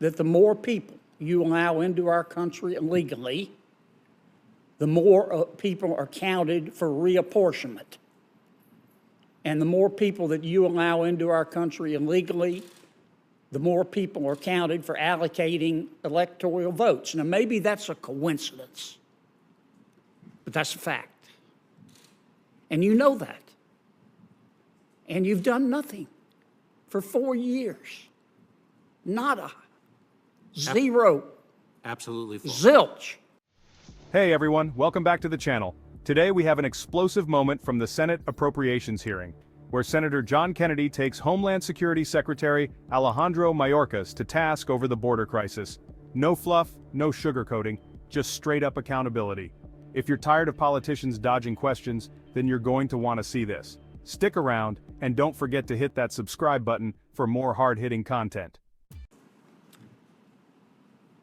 that the more people you allow into our country illegally, the more people are counted for reapportionment. And the more people that you allow into our country illegally, the more people are counted for allocating electoral votes. Now, maybe that's a coincidence, but that's a fact. And you know that. And you've done nothing for 4 years. Nada. Zero. Absolutely false. Zilch. Hey everyone, welcome back to the channel. Today we have an explosive moment from the Senate Appropriations hearing, where Senator John Kennedy takes Homeland Security Secretary Alejandro Mayorkas to task over the border crisis. No fluff, no sugarcoating, just straight-up accountability. If you're tired of politicians dodging questions, then you're going to want to see this. Stick around, and don't forget to hit that subscribe button for more hard-hitting content.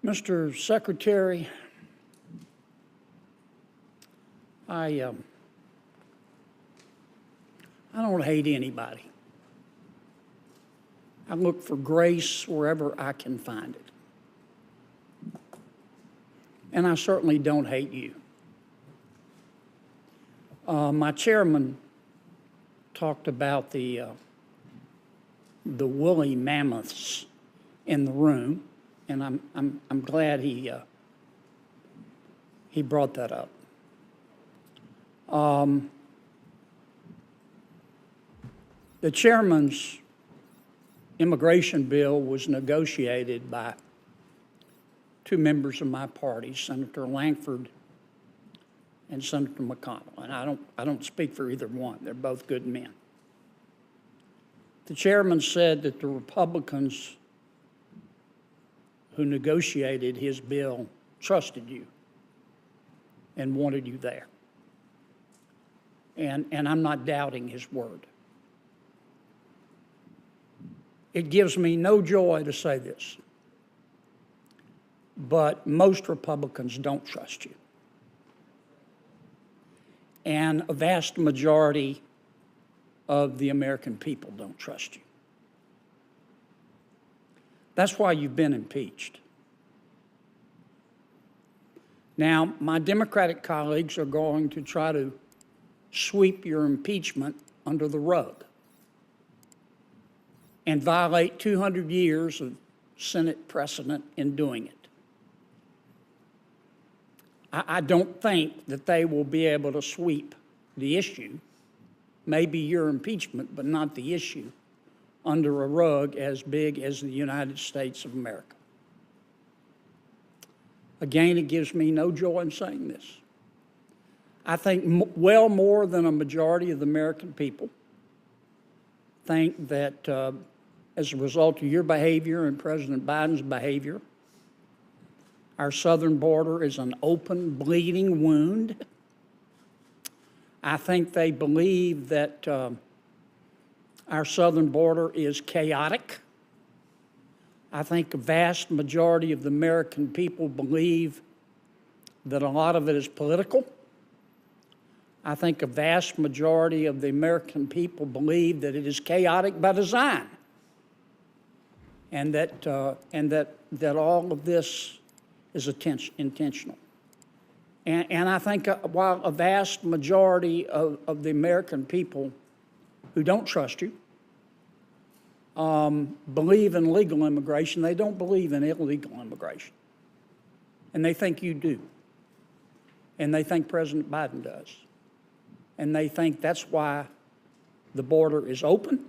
Mr. Secretary, I don't hate anybody. I look for grace wherever I can find it. And I certainly don't hate you. My chairman talked about the woolly mammoths in the room, and I'm glad he brought that up. The chairman's immigration bill was negotiated by two members of my party, Senator Langford and Senator McConnell, and I don't speak for either one. They're both good men. The chairman said that the Republicans who negotiated his bill trusted you and wanted you there. And I'm not doubting his word. It gives me no joy to say this, but most Republicans don't trust you. And a vast majority of the American people don't trust you. That's why you've been impeached. Now, my Democratic colleagues are going to try to sweep your impeachment under the rug and violate 200 years of Senate precedent in doing it. I don't think that they will be able to sweep the issue, maybe your impeachment, but not the issue, under a rug as big as the United States of America. Again, it gives me no joy in saying this. I think well more than a majority of the American people think that as a result of your behavior and President Biden's behavior, our southern border is an open, bleeding wound. I think they believe that our southern border is chaotic. I think a vast majority of the American people believe that a lot of it is political. I think a vast majority of the American people believe that it is chaotic by design, and that all of this is intentional. And I think while a vast majority of the American people who don't trust you believe in legal immigration, they don't believe in illegal immigration. And they think you do. And they think President Biden does. And they think that's why the border is open.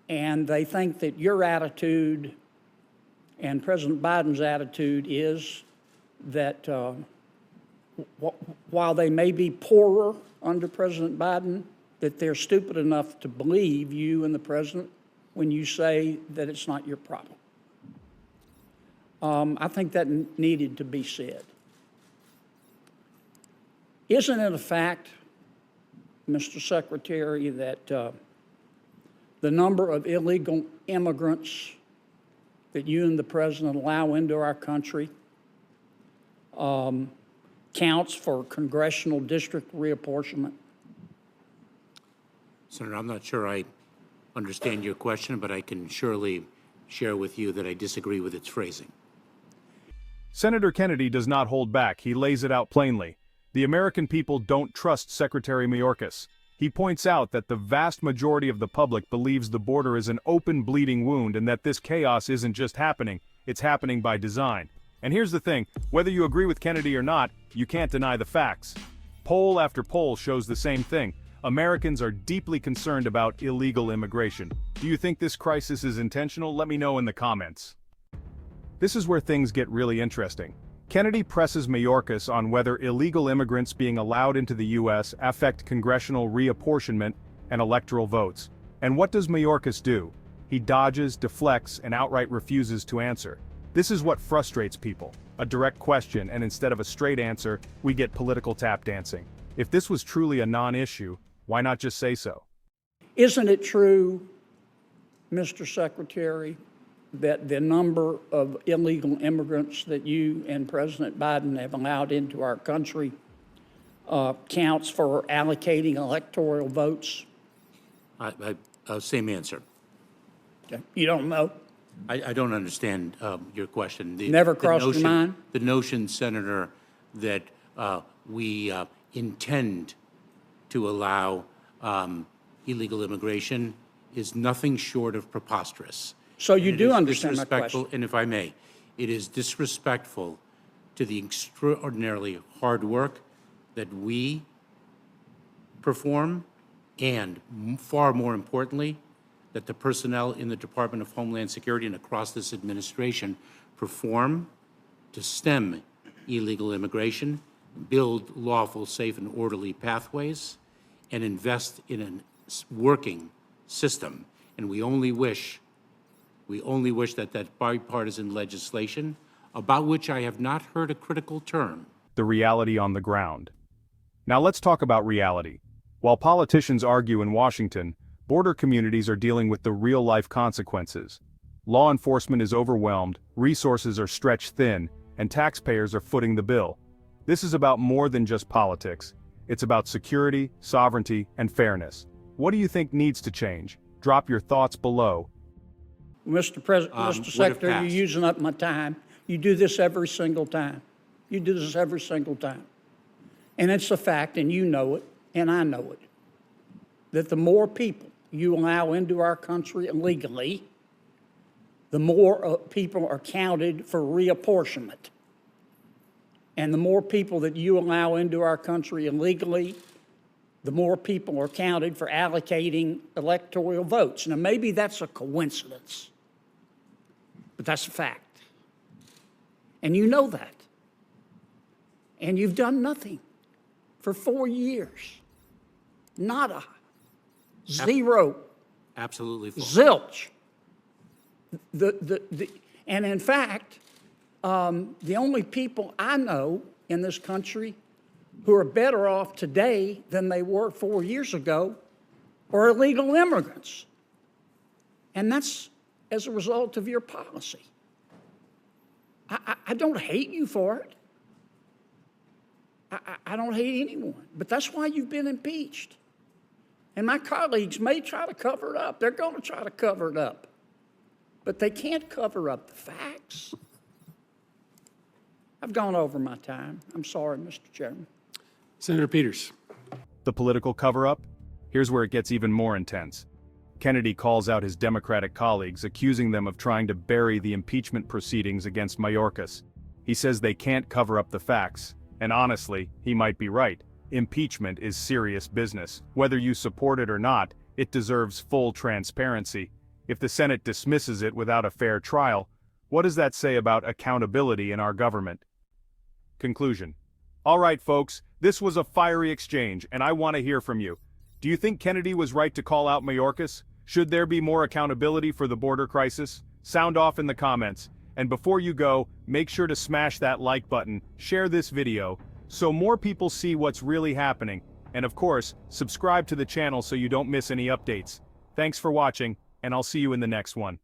And they think that your attitude and President Biden's attitude is that while they may be poorer under President Biden, that they're stupid enough to believe you and the president when you say that it's not your problem. I think that needed to be said. Isn't it a fact, Mr. Secretary, that the number of illegal immigrants that you and the president allow into our country counts for congressional district reapportionment? Senator, I'm not sure I understand your question, but I can surely share with you that I disagree with its phrasing. Senator Kennedy does not hold back. He lays it out plainly. The American people don't trust Secretary Mayorkas. He points out that the vast majority of the public believes the border is an open bleeding wound and that this chaos isn't just happening, it's happening by design. And here's the thing, whether you agree with Kennedy or not, you can't deny the facts. Poll after poll shows the same thing. Americans are deeply concerned about illegal immigration. Do you think this crisis is intentional? Let me know in the comments. This is where things get really interesting. Kennedy presses Mayorkas on whether illegal immigrants being allowed into the U.S. affect congressional reapportionment and electoral votes. And what does Mayorkas do? He dodges, deflects, and outright refuses to answer. This is what frustrates people. A direct question, and instead of a straight answer, we get political tap dancing. If this was truly a non-issue, why not just say so? Isn't it true, Mr. Secretary, that the number of illegal immigrants that you and President Biden have allowed into our country counts for allocating electoral votes? Same answer. Okay. You don't know? I don't understand your question. Never crossed your mind? The notion, Senator, that we intend to allow illegal immigration is nothing short of preposterous. So you do understand my question? And if I may, it is disrespectful to the extraordinarily hard work that we perform, and far more importantly, that the personnel in the Department of Homeland Security and across this administration perform to stem illegal immigration, build lawful, safe, and orderly pathways, and invest in a working system. And we only wish that bipartisan legislation, about which I have not heard a critical term. The reality on the ground. Now let's talk about reality. While politicians argue in Washington, border communities are dealing with the real-life consequences. Law enforcement is overwhelmed, resources are stretched thin, and taxpayers are footing the bill. This is about more than just politics. It's about security, sovereignty, and fairness. What do you think needs to change? Drop your thoughts below. Mr. Secretary, you're using up my time. You do this every single time. You do this every single time. And it's a fact, and you know it, and I know it, that the more people you allow into our country illegally, the more people are counted for reapportionment. And the more people that you allow into our country illegally, the more people are counted for allocating electoral votes. Now, maybe that's a coincidence, but that's a fact. And you know that. And you've done nothing for 4 years. Nada. Zero. Absolutely false. Zilch. And in fact, the only people I know in this country who are better off today than they were 4 years ago are illegal immigrants. And that's as a result of your policy. I don't hate you for it. I don't hate anyone, but that's why you've been impeached. And my colleagues may try to cover it up. They're going to try to cover it up. But they can't cover up the facts. I've gone over my time. I'm sorry, Mr. Chairman. Senator Peters. The political cover-up? Here's where it gets even more intense. Kennedy calls out his Democratic colleagues, accusing them of trying to bury the impeachment proceedings against Mayorkas. He says they can't cover up the facts, and honestly, he might be right. Impeachment is serious business. Whether you support it or not, it deserves full transparency. If the Senate dismisses it without a fair trial, what does that say about accountability in our government? Conclusion. All right, folks, this was a fiery exchange, and I want to hear from you. Do you think Kennedy was right to call out Mayorkas? Should there be more accountability for the border crisis? Sound off in the comments. And before you go, make sure to smash that like button, share this video, so more people see what's really happening. And of course, subscribe to the channel so you don't miss any updates. Thanks for watching, and I'll see you in the next one.